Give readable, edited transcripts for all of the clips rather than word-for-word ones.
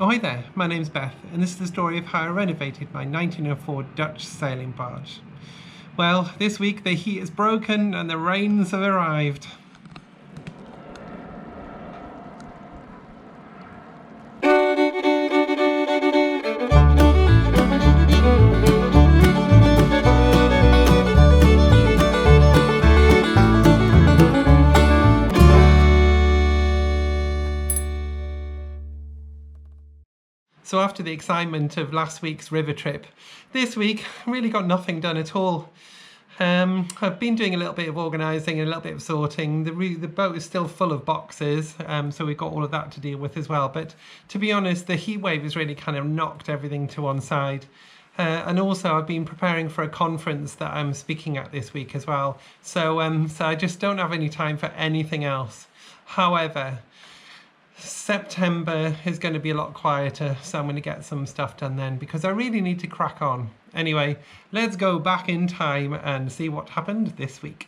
Ahoy there, my name's Beth, and this is the story of how I renovated my 1904 Dutch sailing barge. Well, this week the heat is broken and the rains have arrived. So after the excitement of last week's river trip, this week I really got nothing done at all. I've been doing a little bit of organising and a little bit of sorting. The boat is still full of boxes, so we've got all of that to deal with as well. But to be honest, the heat wave has really kind of knocked everything to one side. And also I've been preparing for a conference that I'm speaking at this week as well. So I just don't have any time for anything else. However, September is going to be a lot quieter, so I'm going to get some stuff done then because I really need to crack on. Anyway, let's go back in time and see what happened this week.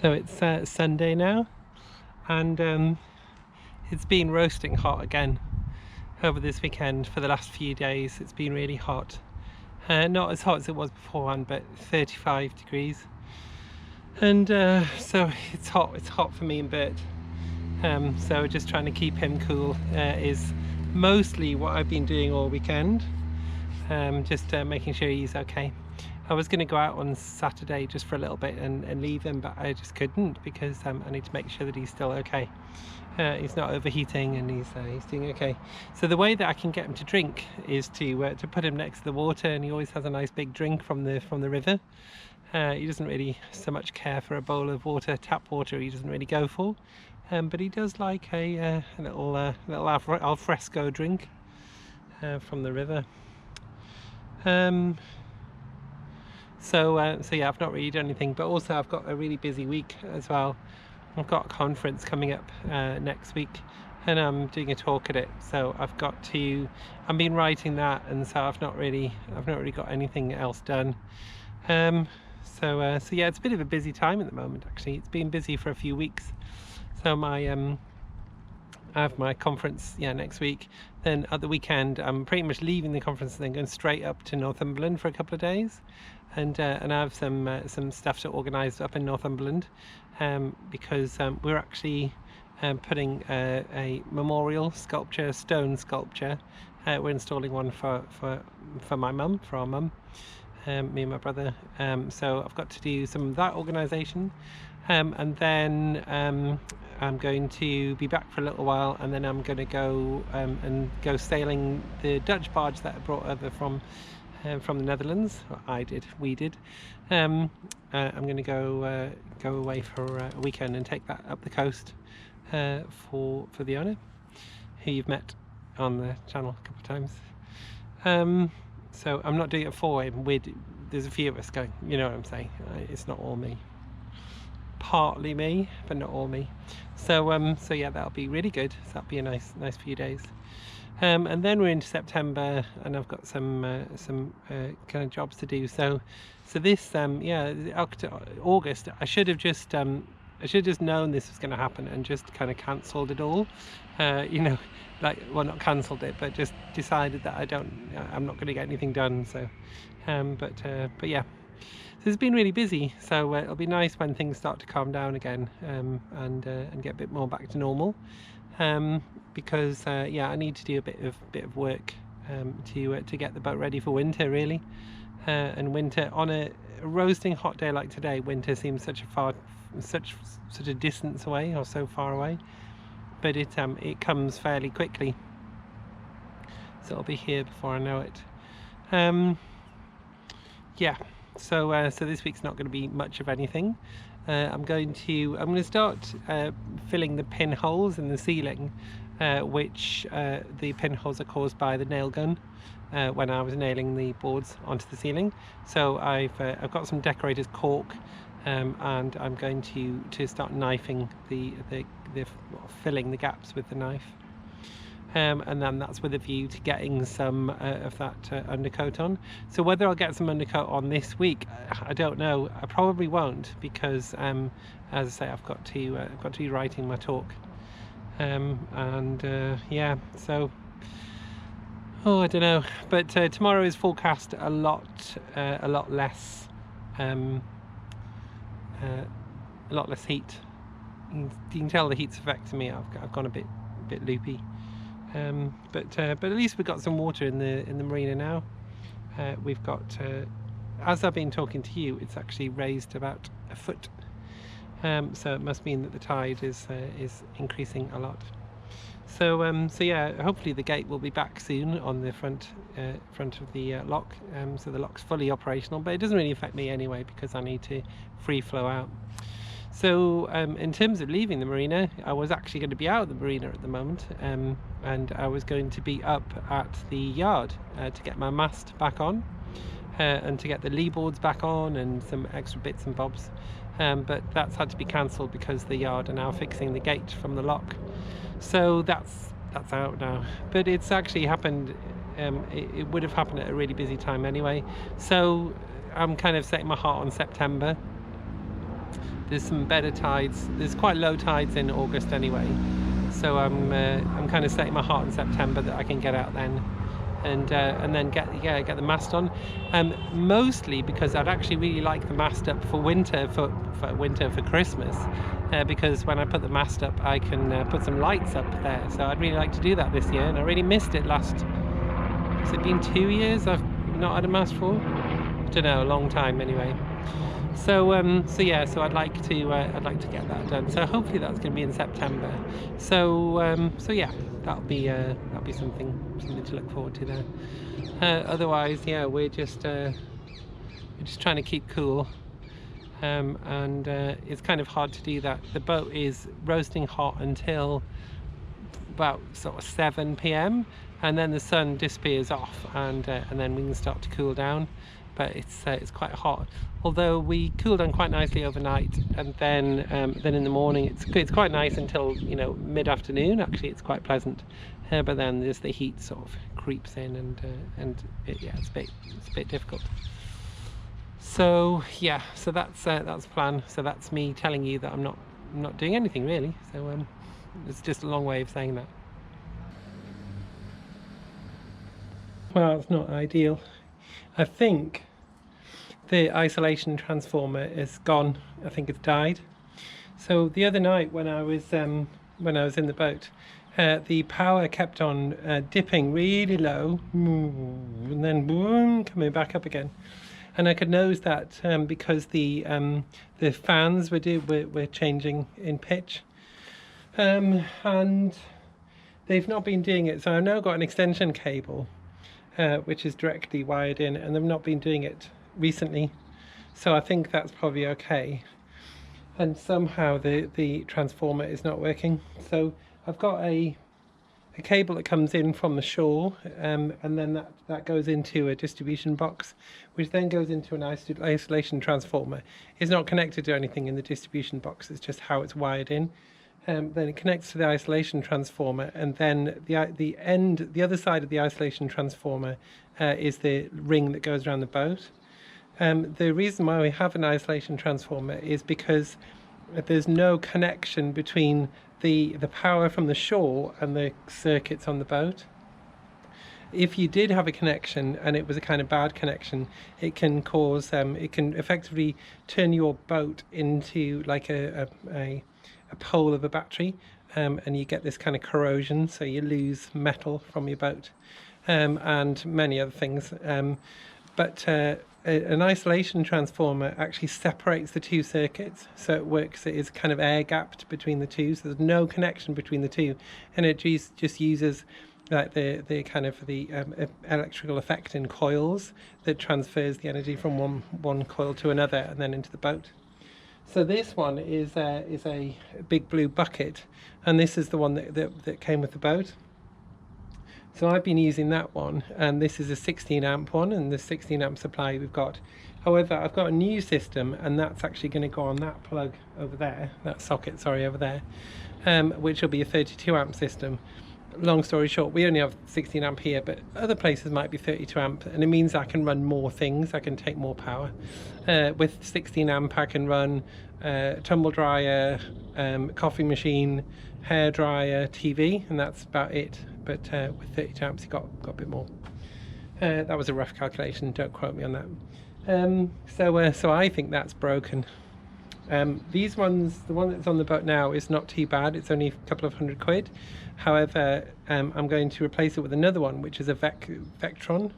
So it's Sunday now, and it's been roasting hot again over this weekend. For the last few days it's been really hot, not as hot as it was beforehand, but 35 degrees, and so it's hot for me and Bert, so just trying to keep him cool is mostly what I've been doing all weekend, just making sure he's okay. I was going to go out on Saturday just for a little bit and leave him, but I just couldn't because I need to make sure that he's still okay. He's not overheating and he's doing okay. So the way that I can get him to drink is to put him next to the water, and he always has a nice big drink from the river. He doesn't really so much care for a bowl of water, tap water. He doesn't really go for, but he does like a little al fresco drink from the river. So yeah, I've not really done anything, but also I've got a really busy week as well. I've got a conference coming up next week, and I'm doing a talk at it. So I've been writing that, and so I've not really got anything else done. So yeah, it's a bit of a busy time at the moment. Actually, it's been busy for a few weeks. So I have my conference next week. Then at the weekend I'm pretty much leaving the conference and then going straight up to Northumberland for a couple of days, and I have some stuff to organise up in Northumberland, because we're actually putting a memorial sculpture, stone sculpture. We're installing one for my mum, for our mum, me and my brother. So I've got to do some of that organisation, and then I'm going to be back for a little while, and then I'm going to go sailing the Dutch barge that I brought over from the Netherlands. We did. I'm going to go away for a weekend and take that up the coast for the owner, who you've met on the channel a couple of times. So I'm not doing it for him. There's a few of us going. You know what I'm saying? It's not all me. Partly me, but not all me. So yeah, that'll be really good. So that'll be a nice few days. And then we're into September, and I've got some kind of jobs to do. So this August, I should have just known this was going to happen and just kind of cancelled it all. Not cancelled it, but just decided that I'm not going to get anything done. So, but yeah. So it's been really busy, so it'll be nice when things start to calm down again, and get a bit more back to normal, because I need to do a bit of work to get the boat ready for winter, really. And winter, on a roasting hot day like today, winter seems such a such a distance away, or so far away, but it comes fairly quickly, so it'll be here before I know it. Yeah, so this week's not going to be much of anything. I'm going to start filling the pinholes in the ceiling, which the pinholes are caused by the nail gun when I was nailing the boards onto the ceiling. So I've got some decorator's caulk, and I'm going to start knifing the filling the gaps with the knife. And then that's with a view to getting some of that undercoat on. So whether I'll get some undercoat on this week, I don't know. I probably won't, because as I say, I've got to be writing my talk, yeah. So I don't know. But tomorrow is forecast a lot less heat. You can tell the heat's affecting me. I've gone a bit loopy. But at least we've got some water in the marina now. We've got, as I've been talking to you, it's actually raised about a foot. So it must mean that the tide is increasing a lot. So yeah, hopefully the gate will be back soon on the front of the lock. So the lock's fully operational, but it doesn't really affect me anyway, because I need to free flow out. So in terms of leaving the marina, I was actually going to be out of the marina at the moment, and I was going to be up at the yard to get my mast back on, and to get the lee boards back on, and some extra bits and bobs, but that's had to be cancelled because the yard are now fixing the gate from the lock. So that's out now, but it's actually happened. It would have happened at a really busy time anyway, so I'm kind of setting my heart on September. There's some better tides. There's quite low tides in August anyway, so I'm kind of setting my heart in September that I can get out then, and then get the mast on. Mostly because I'd actually really like the mast up for winter, for Christmas, because when I put the mast up, I can put some lights up there. So I'd really like to do that this year, and I really missed it last. Has it been 2 years I've not had a mast for? I don't know, a long time anyway. So yeah, so I'd like to get that done. So hopefully that's going to be in September. So yeah, that'll be something to look forward to there. Otherwise, yeah, we're just trying to keep cool, and it's kind of hard to do that. The boat is roasting hot until about sort of 7 p.m. and then the sun disappears off, and then we can start to cool down. But it's quite hot. Although we cool down quite nicely overnight, and then in the morning it's quite nice until, you know, mid-afternoon. Actually, it's quite pleasant. But then there's the heat sort of creeps in, it's a bit difficult. So yeah, so that's the plan. So that's me telling you that I'm not doing anything really. So it's just a long way of saying that. Well, it's not ideal. I think the isolation transformer is gone. I think it's died. So the other night when I was in the boat, the power kept on dipping really low, and then boom, coming back up again. And I could notice that because the fans were changing in pitch, and they've not been doing it. So I've now got an extension cable, which is directly wired in, and they've not been doing it recently, so I think that's probably okay. And somehow the transformer is not working. So I've got a cable that comes in from the shore, and then that goes into a distribution box, which then goes into an isolation transformer. It's not connected to anything in the distribution box, it's just how it's wired in. Then it connects to the isolation transformer, and then the other side of the isolation transformer is the ring that goes around the boat. The reason why we have an isolation transformer is because there's no connection between the power from the shore and the circuits on the boat. If you did have a connection and it was a kind of bad connection, it can cause it can effectively turn your boat into like a pole of a battery, and you get this kind of corrosion, so you lose metal from your boat, and many other things. But an isolation transformer actually separates the two circuits, so it works, it is kind of air gapped between the two, so there's no connection between the two, and it just uses like the kind of the electrical effect in coils that transfers the energy from one coil to another and then into the boat. So this one is a big blue bucket, and this is the one that came with the boat. So I've been using that one, and this is a 16 amp one, and the 16 amp supply we've got. However, I've got a new system, and that's actually going to go on that plug over there, that socket, sorry, over there, which will be a 32 amp system. Long story short, we only have 16 amp here, but other places might be 32 amp, and it means I can run more things, I can take more power. With 16 amp I can run tumble dryer, coffee machine, hair dryer, TV, and that's about it. But with 32 amps you got a bit more. That was a rough calculation, don't quote me on that. So I think that's broken. These ones, the one that's on the boat now is not too bad, it's only a couple of £100. However, I'm going to replace it with another one, which is a Victron.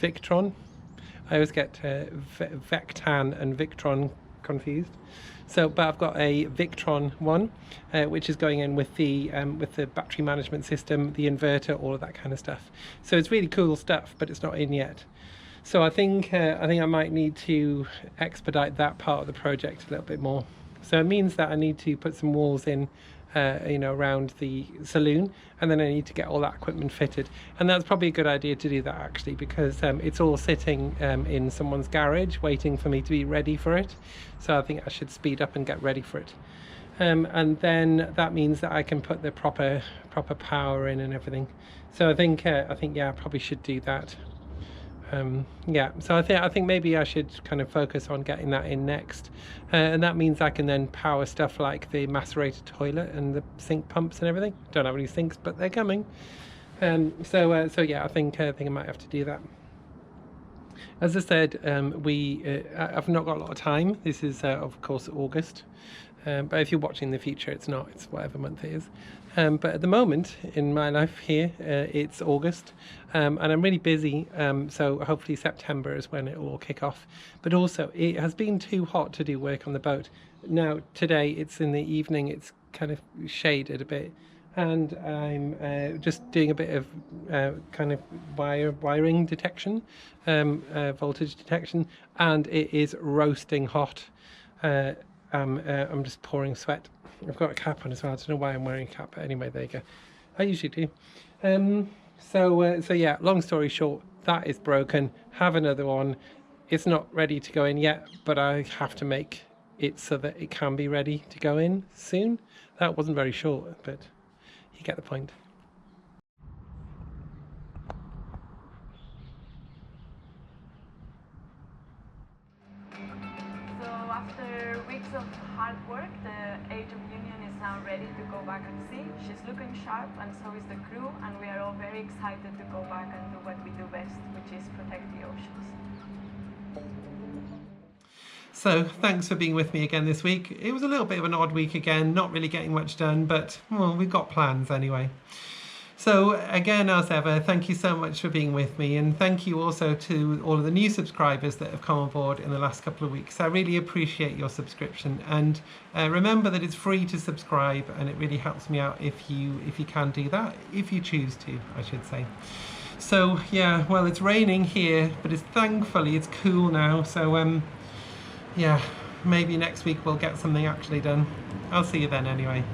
I always get Vectan and Victron confused. So, but I've got a Victron one, which is going in with the battery management system, the inverter, all of that kind of stuff. So it's really cool stuff, but it's not in yet. So I think I might need to expedite that part of the project a little bit more. So it means that I need to put some walls in, you know, around the saloon, and then I need to get all that equipment fitted. And that's probably a good idea to do that actually, because it's all sitting in someone's garage waiting for me to be ready for it. So I think I should speed up and get ready for it. And then that means that I can put the proper power in and everything. So I think yeah, I probably should do that. Yeah, so I think maybe I should kind of focus on getting that in next, and that means I can then power stuff like the macerator toilet and the sink pumps and everything. Don't have any sinks, but they're coming. So yeah, I think I might have to do that. As I said, I've not got a lot of time. This is of course August, but if you're watching in the future, it's not, it's whatever month it is. But at the moment in my life here, it's August, and I'm really busy, so hopefully September is when it will all kick off. But also it has been too hot to do work on the boat. Now today it's in the evening, it's kind of shaded a bit, and I'm just doing a bit of kind of wiring detection, voltage detection, and it is roasting hot. I'm just pouring sweat. I've got a cap on as well. I don't know why I'm wearing a cap, but anyway, there you go. I usually do. So yeah, long story short, that is broken. Have another one. It's not ready to go in yet, but I have to make it so that it can be ready to go in soon. That wasn't very short, but you get the point. After weeks of hard work, the Age of Union is now ready to go back at sea. She's looking sharp, and so is the crew, and we are all very excited to go back and do what we do best, which is protect the oceans. So thanks for being with me again this week. It was a little bit of an odd week again, not really getting much done, but well, we've got plans anyway. So again, as ever, thank you so much for being with me, and thank you also to all of the new subscribers that have come on board in the last couple of weeks. I really appreciate your subscription, and remember that it's free to subscribe, and it really helps me out if you can do that, if you choose to, I should say. So yeah, well, it's raining here, but thankfully it's cool now, so yeah, maybe next week we'll get something actually done. I'll see you then anyway.